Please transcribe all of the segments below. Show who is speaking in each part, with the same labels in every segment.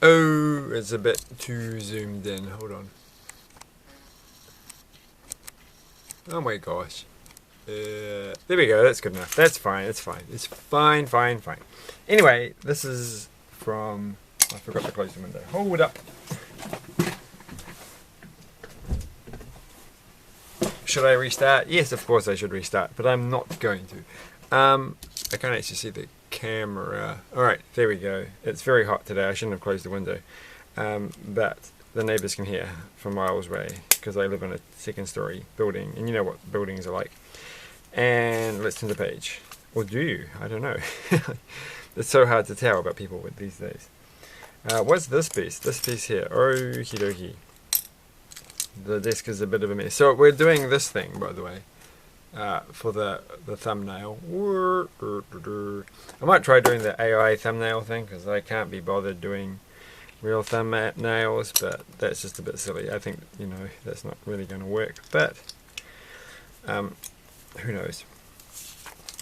Speaker 1: Oh, it's a bit too zoomed in. Hold on. Oh my gosh. There we go. That's good enough. That's fine. It's fine. It's fine, fine, fine. Anyway, this is from... I forgot to close the window. Hold up. Should I restart? Yes, of course I should restart, but I'm not going to. I can't actually see the camera. Alright, there we go. It's very hot today. I shouldn't have closed the window. But the neighbours can hear from miles away because I live in a second story building, and you know what buildings are like. And let's turn the page. Or do you? I don't know. It's so hard to tell about people with these days. What's this piece? This piece here. Okie dokie. The desk is a bit of a mess. So we're doing this thing, by the way, for the thumbnail. I might try doing the AI thumbnail thing because I can't be bothered doing real thumbnails, but that's just a bit silly. I think, you know, that's not really going to work, but who knows.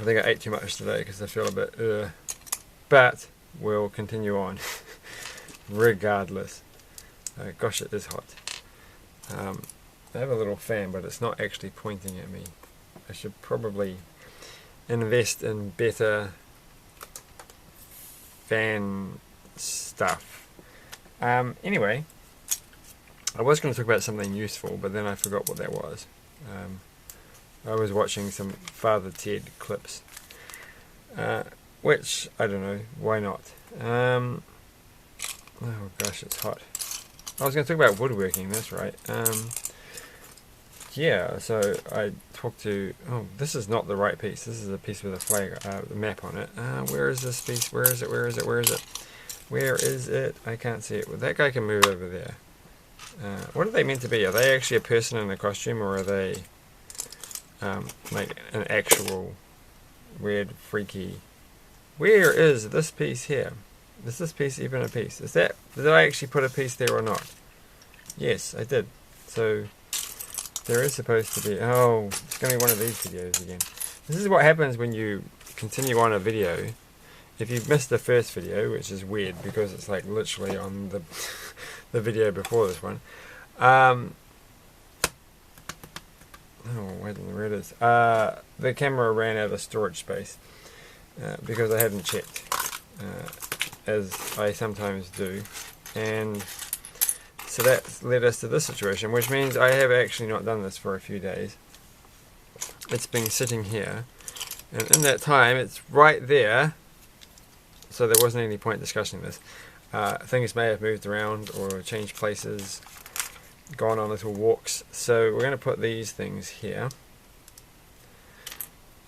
Speaker 1: I think I ate too much today because I feel a bit but we'll continue on regardless. Gosh, it is hot. I have a little fan, but it's not actually pointing at me. I should probably invest in better fan stuff. Anyway, I was going to talk about something useful, but then I forgot what that was. I was watching some Father Ted clips, which, I don't know, why not? Oh gosh, it's hot. I was going to talk about woodworking, that's right. Yeah, so I talked to... Oh, this is not the right piece. This is a piece with a flag, map on it. Where is this piece? Where is it? Where is it? Where is it? Where is it? I can't see it. Well, that guy can move over there. What are they meant to be? Are they actually a person in a costume, or are they like an actual weird, freaky... Where is this piece here? Is this piece even a piece? Is that... Did I actually put a piece there or not? Yes, I did. So... There is supposed to be... Oh, it's going to be one of these videos again. This is what happens when you continue on a video. If you've missed the first video, which is weird because it's like literally on the the video before this one. Oh, where it is. The camera ran out of storage space because I hadn't checked, as I sometimes do. And... So that led us to this situation, which means I have actually not done this for a few days. It's been sitting here, and in that time it's right there, so there wasn't any point discussing this. Things may have moved around or changed places, gone on little walks, so we're going to put these things here.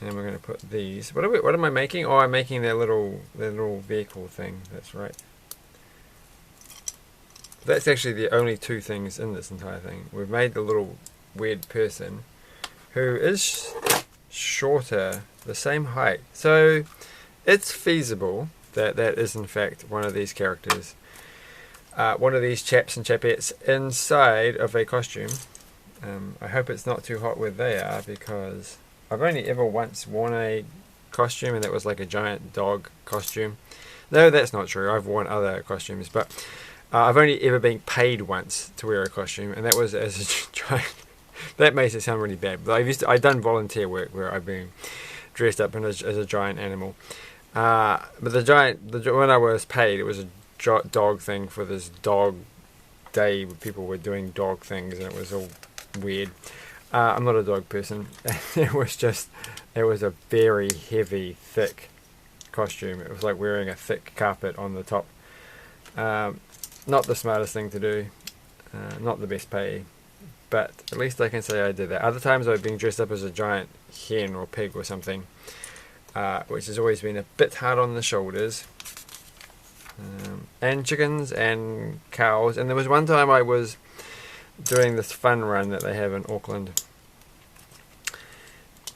Speaker 1: And we're going to put these... What am I making? Oh, I'm making their little vehicle thing, that's right. That's actually the only two things in this entire thing. We've made the little weird person who is shorter, the same height. So it's feasible that that is in fact one of these characters. One of these chaps and chapettes inside of a costume. I hope it's not too hot where they are because I've only ever once worn a costume, and that was like a giant dog costume. No, that's not true. I've worn other costumes, but... I've only ever been paid once to wear a costume, and that was as a giant... That makes it sound really bad, but I've done volunteer work where I've been dressed up as a giant animal. But when I was paid, it was a dog thing for this dog day where people were doing dog things, and it was all weird. I'm not a dog person. It was a very heavy, thick costume. It was like wearing a thick carpet on the top. Not the smartest thing to do, not the best pay, but at least I can say I did that. Other times I've been dressed up as a giant hen or pig or something, which has always been a bit hard on the shoulders, and chickens and cows. And there was one time I was doing this fun run that they have in Auckland,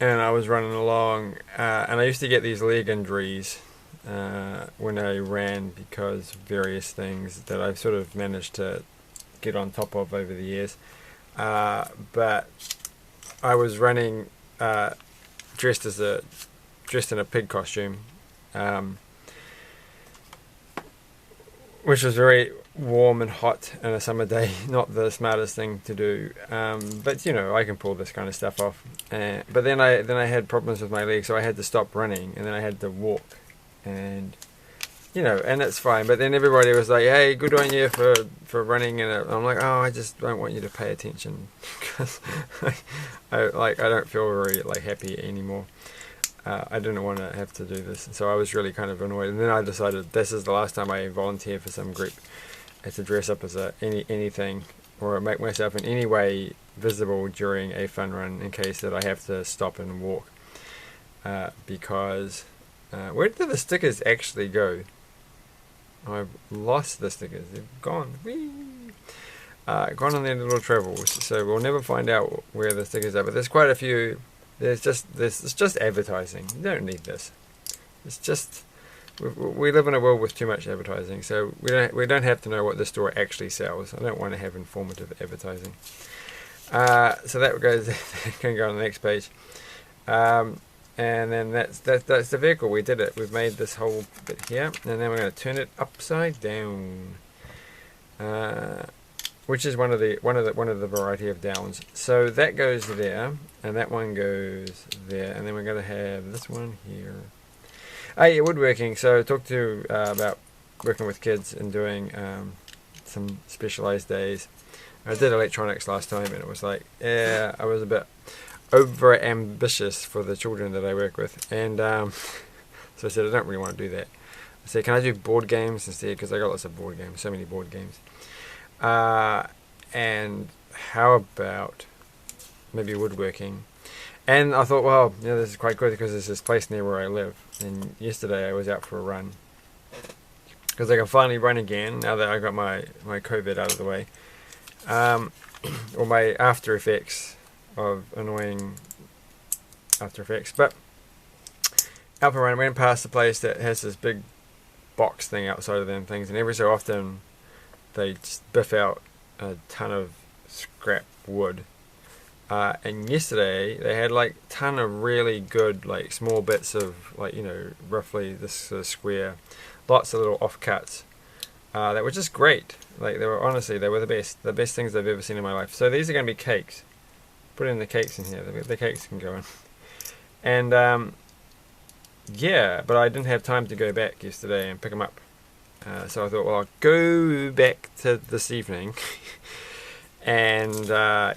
Speaker 1: and I was running along, and I used to get these leg injuries when I ran because of various things that I've sort of managed to get on top of over the years. But I was running dressed in a pig costume, which was very warm and hot on a summer day. Not the smartest thing to do, but I can pull this kind of stuff off. But then I had problems with my legs, so I had to stop running, and then I had to walk, and and it's fine. But then everybody was like, "Hey, good on you for running," and I'm like, "Oh, I just don't want you to pay attention because I don't feel very happy anymore." I didn't want to have to do this, so I was really kind of annoyed. And then I decided this is the last time I volunteer for some group. I had to dress up as anything or make myself in any way visible during a fun run in case that I have to stop and walk. Because where did the stickers actually go? I've lost the stickers. They've gone. Whee! Gone on their little travels. So we'll never find out where the stickers are. But there's quite a few. It's just advertising. You don't need this. It's just we live in a world with too much advertising, so we don't have to know what the store actually sells. I don't want to have informative advertising. So that goes can go on the next page, and then that's the vehicle. We did it. We've made this whole bit here, and then we're going to turn it upside down. Which is one of the variety of downs. So that goes there, and that one goes there, and then we're going to have this one here. Yeah, woodworking. So I talked to about working with kids and doing some specialized days. I did electronics last time, and it was like, I was a bit over ambitious for the children that I work with, and so I said I don't really want to do that. I said, can I do board games instead? Because I got lots of board games, so many board games. And how about maybe woodworking? And I thought, well, this is quite good because there's this place near where I live. And yesterday I was out for a run because I can finally run again now that I got my COVID out of the way, or my after effects of annoying After Effects. But out for a run, went past the place that has this big box thing outside of them things, and every so often they just biff out a ton of scrap wood. And yesterday they had a ton of really good small bits of roughly this square, lots of little offcuts that were just great. They were the best things I've ever seen in my life. So these are going to be cakes. Put in the cakes in here. The cakes can go in. And yeah, but I didn't have time to go back yesterday and pick them up. So I thought, well, I'll go back to this evening. And, no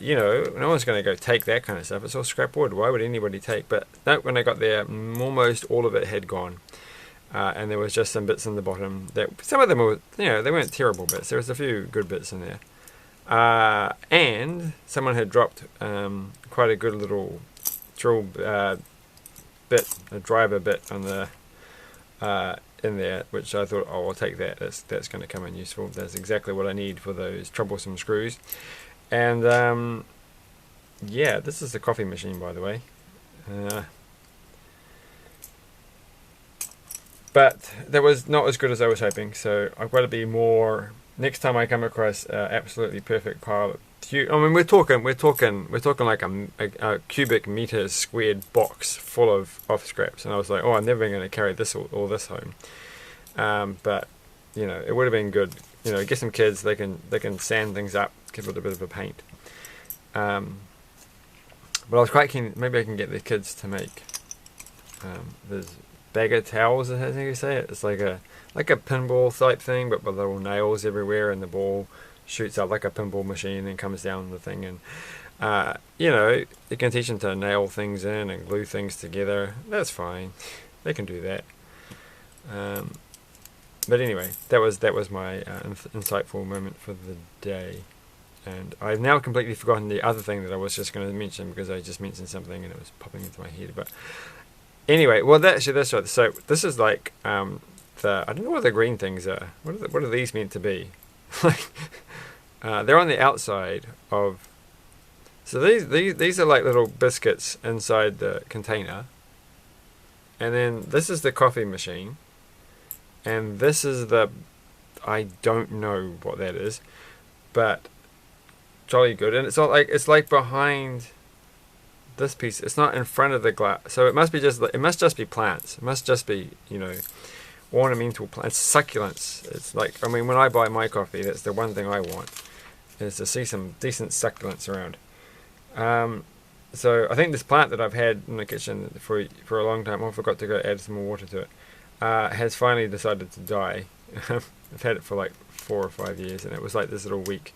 Speaker 1: one's going to go take that kind of stuff. It's all scrap wood. Why would anybody take? But no, when I got there, almost all of it had gone. And there was just some bits in the bottom. Some of them were, they weren't terrible bits. There was a few good bits in there. And someone had dropped quite a good little drill bit, a driver bit on the in there, which I thought, oh, I'll take that. That's going to come in useful. That's exactly what I need for those troublesome screws. And yeah, this is the coffee machine, by the way. But that was not as good as I was hoping. So I've got to be more. Next time I come across absolutely perfect pile of, I mean, we're talking like a cubic meter squared box full of scraps, and I was like, oh, I'm never going to carry all this home. But it would have been good. Get some kids, they can sand things up, give it a bit of a paint. But I was quite keen. Maybe I can get the kids to make there's bagger towels. I think you say it. It's like a pinball type thing, but with little nails everywhere, and the ball shoots up like a pinball machine and comes down the thing. And you can teach them to nail things in and glue things together. That's fine. They can do that. But anyway, that was my insightful moment for the day. And I've now completely forgotten the other thing that I was just going to mention, because I just mentioned something and it was popping into my head. But anyway, well, that's right. So this is I don't know what the green things are. What are these meant to be? They're on the outside of. So these are like little biscuits inside the container. And then this is the coffee machine. And this is I don't know what that is, but jolly good. And it's like behind this piece. It's not in front of the glass. So it must just be plants. It must just be, ornamental plants, succulents. It's like, I mean, when I buy my coffee, that's the one thing I want, is to see some decent succulents around. So I think this plant that I've had in the kitchen for a long time, I forgot to go add some more water to it, has finally decided to die. I've had it for like 4 or 5 years, and it was like this little weak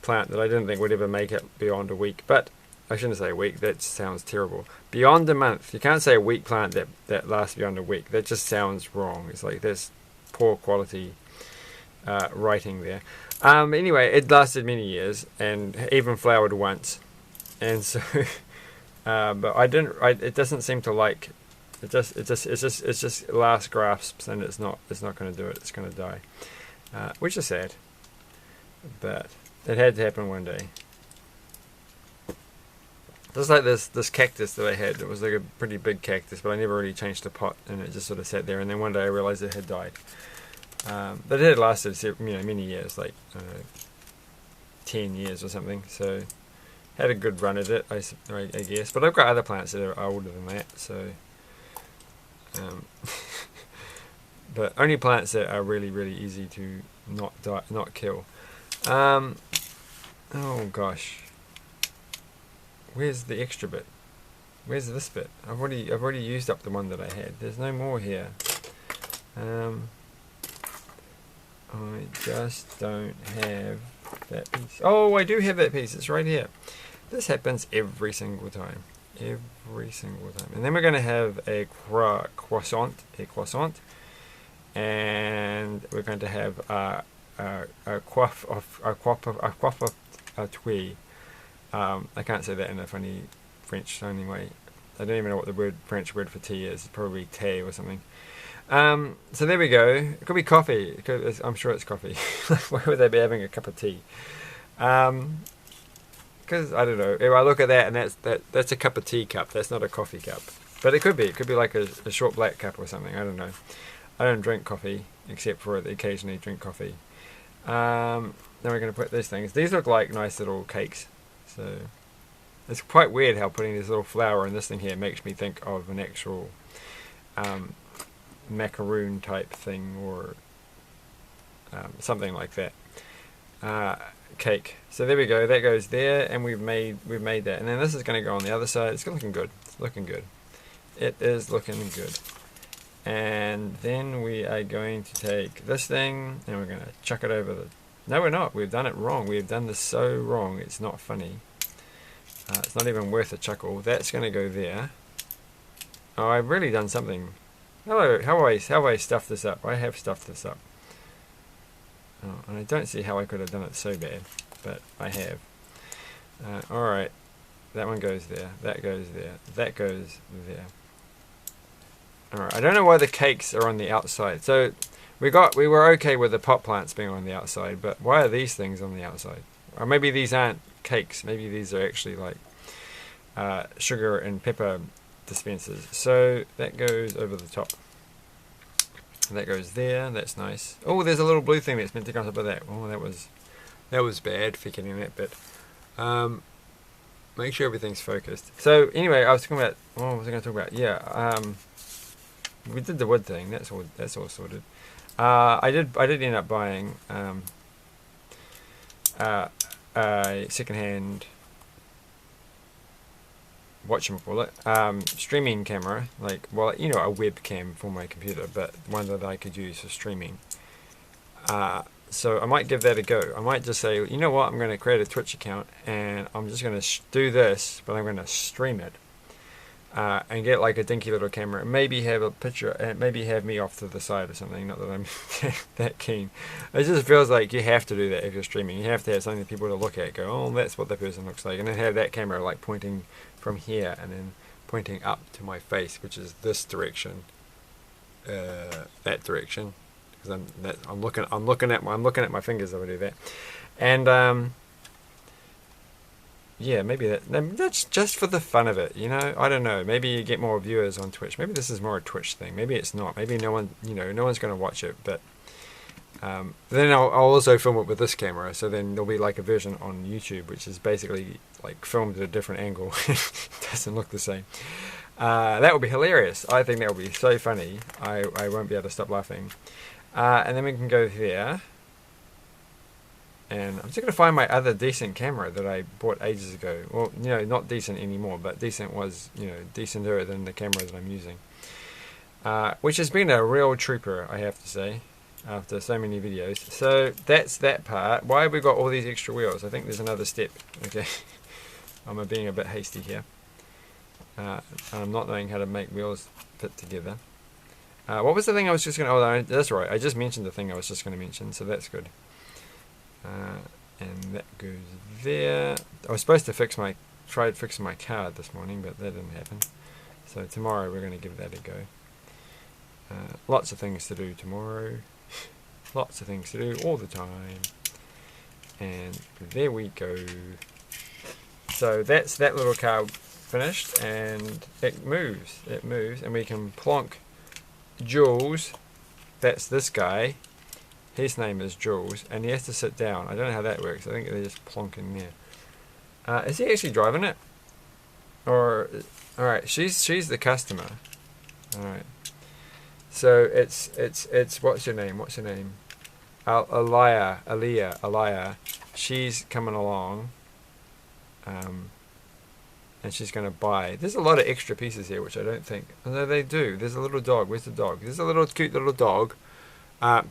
Speaker 1: plant that I didn't think would ever make it beyond a week. But I shouldn't say a week, that sounds terrible. Beyond a month. You can't say a weak plant that lasts beyond a week. That just sounds wrong. It's like there's poor quality writing there. Anyway, it lasted many years and even flowered once. And so, but it doesn't seem to like. It's just last grasps, and it's not going to do it. It's going to die, which is sad. But it had to happen one day. Just like this cactus that I had. It was like a pretty big cactus, but I never really changed the pot, and it just sort of sat there. And then one day I realized it had died. But it had lasted, many years, like 10 years or something. So had a good run at it, I guess. But I've got other plants that are older than that, so. But only plants that are really, really easy to not kill. Oh gosh. Where's the extra bit? Where's this bit? I've already used up the one that I had. There's no more here. I just don't have that piece. Oh, I do have that piece. It's right here. This happens every single time. Every single time. And then we're going to have a croissant. And we're going to have a coiffe of twee. I can't say that in a funny French sounding way. I don't even know what the French word for tea is. It's probably thé or something. So there we go. It could be coffee. I'm sure it's coffee. Why would they be having a cup of tea? Because I don't know. If I look at that, and that's a cup of tea cup. That's not a coffee cup. But it could be. It could be like a short black cup or something. I don't know. I don't drink coffee, except for occasionally drink coffee. Then we're going to put these things. These look like nice little cakes. So it's quite weird how putting this little flower in this thing here makes me think of an actual macaroon type thing, or something like that. Cake. So there we go. That goes there, and we've made that. And then this is going to go on the other side. It's looking good. It's looking good. It is looking good. And then we are going to take this thing and we're going to chuck it over the... No, we're not. We've done it wrong. We've done this so wrong. It's not funny. It's not even worth a chuckle. That's going to go there. Oh, I've really done something. Hello. How have I stuffed this up? I have stuffed this up. Oh, and I don't see how I could have done it so bad, but I have. Alright. That one goes there. That goes there. That goes there. Alright, I don't know why the cakes are on the outside. So we were okay with the pot plants being on the outside, but why are these things on the outside? Or maybe these aren't cakes. Maybe these are actually like sugar and pepper dispensers. So that goes over the top. And that goes there. That's nice. Oh, there's a little blue thing that's meant to come up with that. Oh, that was bad for getting that bit. Make sure everything's focused. So anyway, I was talking about. What was I going to talk about? Yeah. We did the wood thing. That's all sorted. I did end up buying a secondhand streaming camera, like, well, a webcam for my computer, but one that I could use for streaming. So I might give that a go. I might just say, you know what, I'm going to create a Twitch account and I'm just going to do this, but I'm going to stream it. And get like a dinky little camera, and maybe have a picture, and maybe have me off to the side or something. Not that I'm that keen. It just feels like you have to do that if you're streaming. You have to have something for people to look at, go, oh, that's what the person looks like, and then have that camera like pointing from here and then pointing up to my face, which is this direction, that direction, because I'm looking at my fingers over there, and yeah, maybe that's just for the fun of it, I don't know. Maybe you get more viewers on Twitch. Maybe this is more a Twitch thing. Maybe it's not. Maybe no one's going to watch it. But then I'll also film it with this camera. So then there'll be like a version on YouTube, which is basically like filmed at a different angle. It doesn't look the same. That would be hilarious. I think that would be so funny. I won't be able to stop laughing. And then we can go there. And I'm just going to find my other decent camera that I bought ages ago. Well, you know, not decent anymore, but decent was, you know, decenter than the camera that I'm using. Which has been a real trooper, I have to say, after so many videos. So that's that part. Why have we got all these extra wheels? I think there's another step. Okay, I'm being a bit hasty here. I'm not knowing how to make wheels fit together. What was the thing I was just going to... Oh, that's right. I just mentioned the thing I was just going to mention, so that's good. And that goes there. I was supposed to tried fixing my card this morning, but that didn't happen. So tomorrow we're going to give that a go. Lots of things to do tomorrow. Lots of things to do all the time. And there we go. So that's that little car finished, and it moves. It moves, and we can plonk Jules. That's this guy. His name is Jules, and he has to sit down. I don't know how that works. I think they just plonk in there. Is he actually driving it? Or, all right, she's the customer. All right. So it's what's her name? What's her name? Aliyah. She's coming along. And she's going to buy. There's a lot of extra pieces here, which I don't think. No, they do. There's a little dog. Where's the dog? There's a little cute little dog.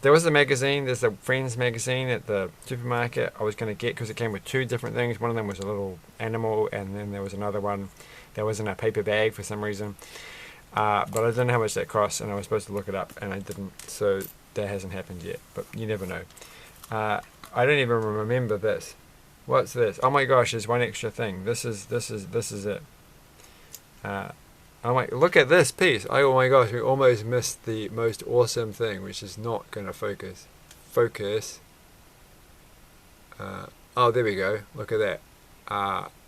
Speaker 1: There was a magazine. There's a Friends magazine at the supermarket I was going to get because it came with two different things. One of them was a little animal, and then there was another one that was in a paper bag for some reason. But I didn't know how much that cost, and I was supposed to look it up, and I didn't. So that hasn't happened yet. But you never know. I don't even remember this. What's this? Oh my gosh! There's one extra thing. This is it. Oh my! Look at this piece. Oh my gosh! We almost missed the most awesome thing, which is not going to focus. Focus. Oh, there we go. Look at that.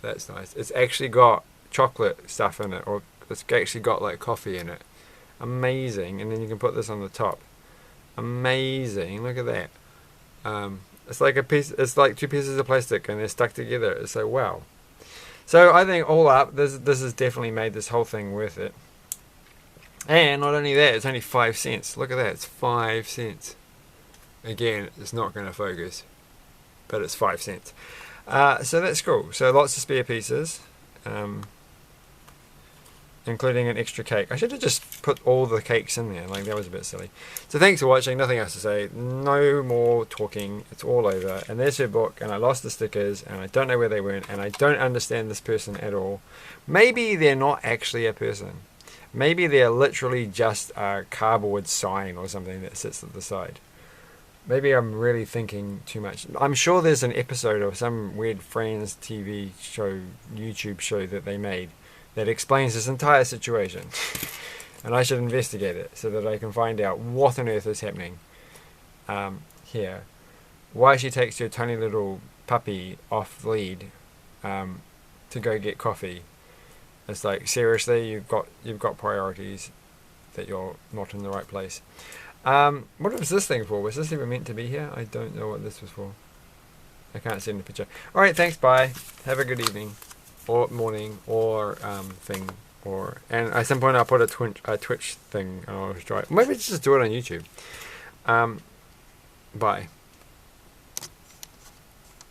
Speaker 1: That's nice. It's actually got chocolate stuff in it, or it's actually got like coffee in it. Amazing. And then you can put this on the top. Amazing. Look at that. It's like a piece. It's like two pieces of plastic, and they're stuck together. It's like wow. So I think all up, this has definitely made this whole thing worth it. And not only that, it's only 5 cents. Look at that. It's 5 cents. Again, it's not going to focus, but it's 5 cents. So that's cool. So lots of spare pieces. Including an extra cake. I should have just put all the cakes in there. Like, that was a bit silly. So thanks for watching. Nothing else to say. No more talking. It's all over. And there's her book. And I lost the stickers. And I don't know where they went. And I don't understand this person at all. Maybe they're not actually a person. Maybe they're literally just a cardboard sign or something that sits at the side. Maybe I'm really thinking too much. I'm sure there's an episode of some weird Friends TV show, YouTube show that they made that explains this entire situation. And I should investigate it so that I can find out what on earth is happening here. Why she takes her tiny little puppy off lead to go get coffee. It's like, seriously, you've got priorities that you're not in the right place. What was this thing for? Was this even meant to be here? I don't know what this was for. I can't see in the picture. Alright, thanks, bye. Have a good evening. Or morning, or thing, and at some point I'll put a Twitch thing, and I'll try. Maybe just do it on YouTube. Bye.